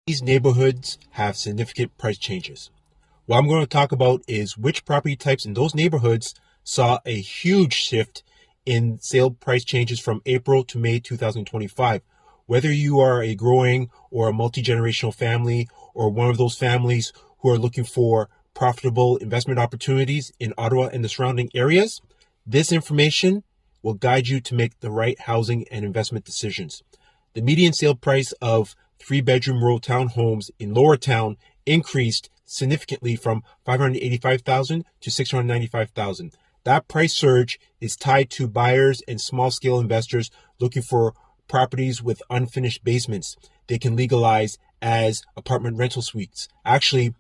These neighborhoods have significant price changes. What I'm going to talk about is which property types in those neighborhoods saw a huge shift in sale price changes from April to May 2025. Whether you are a growing or a multi-generational family or one of those families who are looking for profitable investment opportunities in Ottawa and the surrounding areas, this information will guide you to make the right housing and investment decisions. The median sale price of three-bedroom rural townhomes in Lower Town increased significantly from $585,000 to $695,000. That price surge is tied to buyers and small-scale investors looking for properties with unfinished basements they can legalize as apartment rental suites. Actually,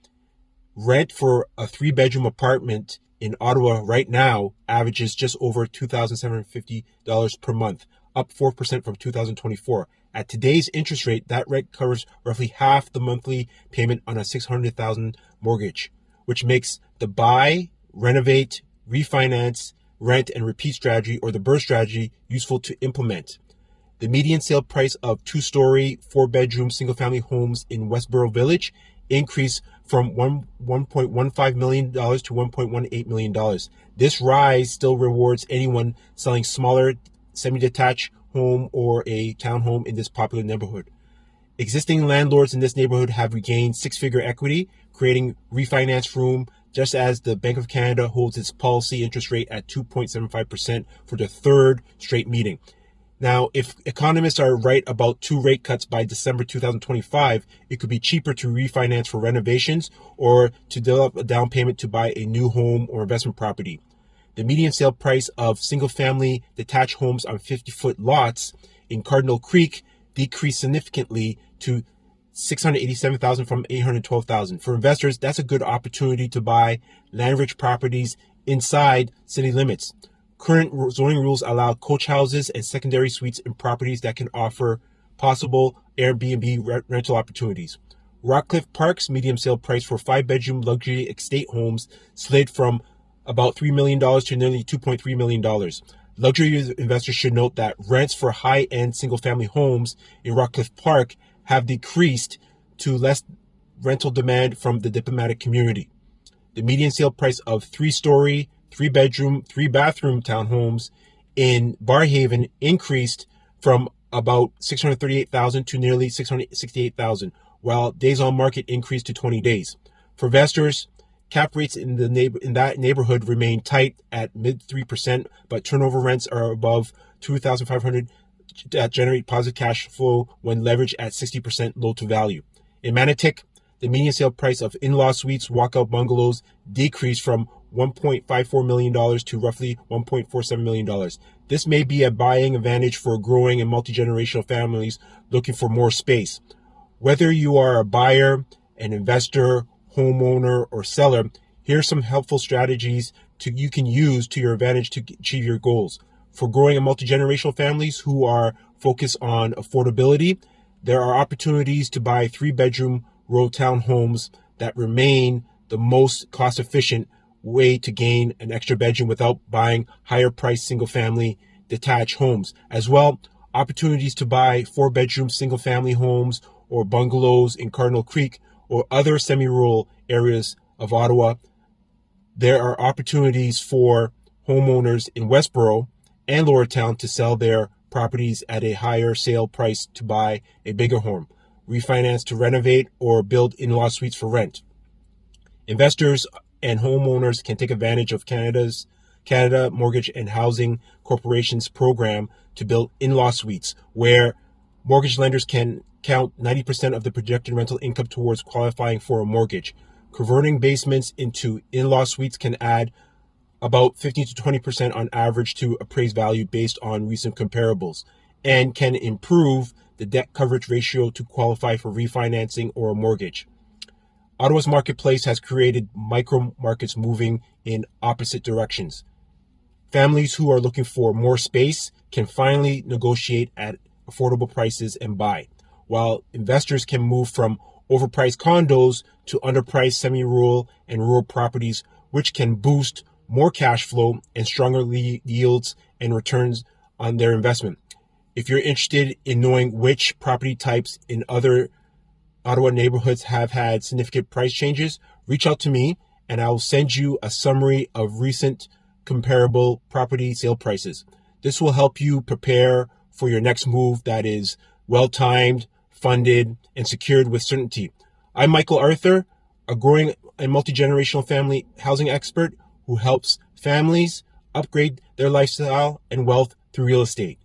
rent for a three-bedroom apartment in Ottawa right now averages just over $2,750 per month, up 4% from 2024. At today's interest rate, that rent covers roughly half the monthly payment on a $600,000 mortgage, which makes the buy, renovate, refinance, rent, and repeat strategy, or the BRRRR strategy, useful to implement. The median sale price of two-story, four-bedroom, single-family homes in Westboro Village increased from $1.15 million to $1.18 million. This rise still rewards anyone selling smaller semi-detached home or a townhome in this popular neighborhood. Existing landlords in this neighborhood have regained six-figure equity, creating refinance room, just as the Bank of Canada holds its policy interest rate at 2.75% for the third straight meeting. Now, if economists are right about two rate cuts by December 2025, it could be cheaper to refinance for renovations or to develop a down payment to buy a new home or investment property. The median sale price of single-family detached homes on 50-foot lots in Cardinal Creek decreased significantly to $687,000 from $812,000. For investors, that's a good opportunity to buy land-rich properties inside city limits. Current zoning rules allow coach houses and secondary suites in properties that can offer possible Airbnb rental opportunities. Rockcliffe Park's median sale price for five-bedroom luxury estate homes slid from about $3 million to nearly $2.3 million. Luxury investors should note that rents for high-end single-family homes in Rockcliffe Park have decreased to less rental demand from the diplomatic community. The median sale price of three-story, three-bedroom, three-bathroom townhomes in Barrhaven increased from about $638,000 to nearly $668,000, while days on market increased to 20 days. For investors, cap rates in that neighborhood remain tight at mid 3%, but turnover rents are above $2,500 that generate positive cash flow when leveraged at 60% loan to value. In Manotick, the median sale price of in-law suites, walkout bungalows decreased from $1.54 million to roughly $1.47 million. This may be a buying advantage for growing and multi-generational families looking for more space. Whether you are a buyer, an investor, homeowner, or seller, here are some helpful strategies you can use to your advantage to achieve your goals. For growing and multi-generational families who are focused on affordability, there are opportunities to buy three-bedroom rural townhomes that remain the most cost-efficient way to gain an extra bedroom without buying higher-priced single-family detached homes. As well, opportunities to buy four-bedroom single-family homes or bungalows in Cardinal Creek or other semi-rural areas of Ottawa. There are opportunities for homeowners in Westboro and Lower Town to sell their properties at a higher sale price to buy a bigger home, refinance to renovate, or build in-law suites for rent. Investors and homeowners can take advantage of Canada Mortgage and Housing Corporation's program to build in-law suites, where mortgage lenders can count 90% of the projected rental income towards qualifying for a mortgage. Converting basements into in-law suites can add about 15 to 20% on average to appraised value based on recent comparables, and can improve the debt coverage ratio to qualify for refinancing or a mortgage. Ottawa's marketplace has created micro markets moving in opposite directions. Families who are looking for more space can finally negotiate at affordable prices and buy, while investors can move from overpriced condos to underpriced semi-rural and rural properties, which can boost more cash flow and stronger yields and returns on their investment. If you're interested in knowing which property types in other Ottawa neighborhoods have had significant price changes, reach out to me and I will send you a summary of recent comparable property sale prices. This will help you prepare for your next move that is well-timed, funded, and secured with certainty. I'm Michael Arthur, a growing and multi-generational family housing expert who helps families upgrade their lifestyle and wealth through real estate.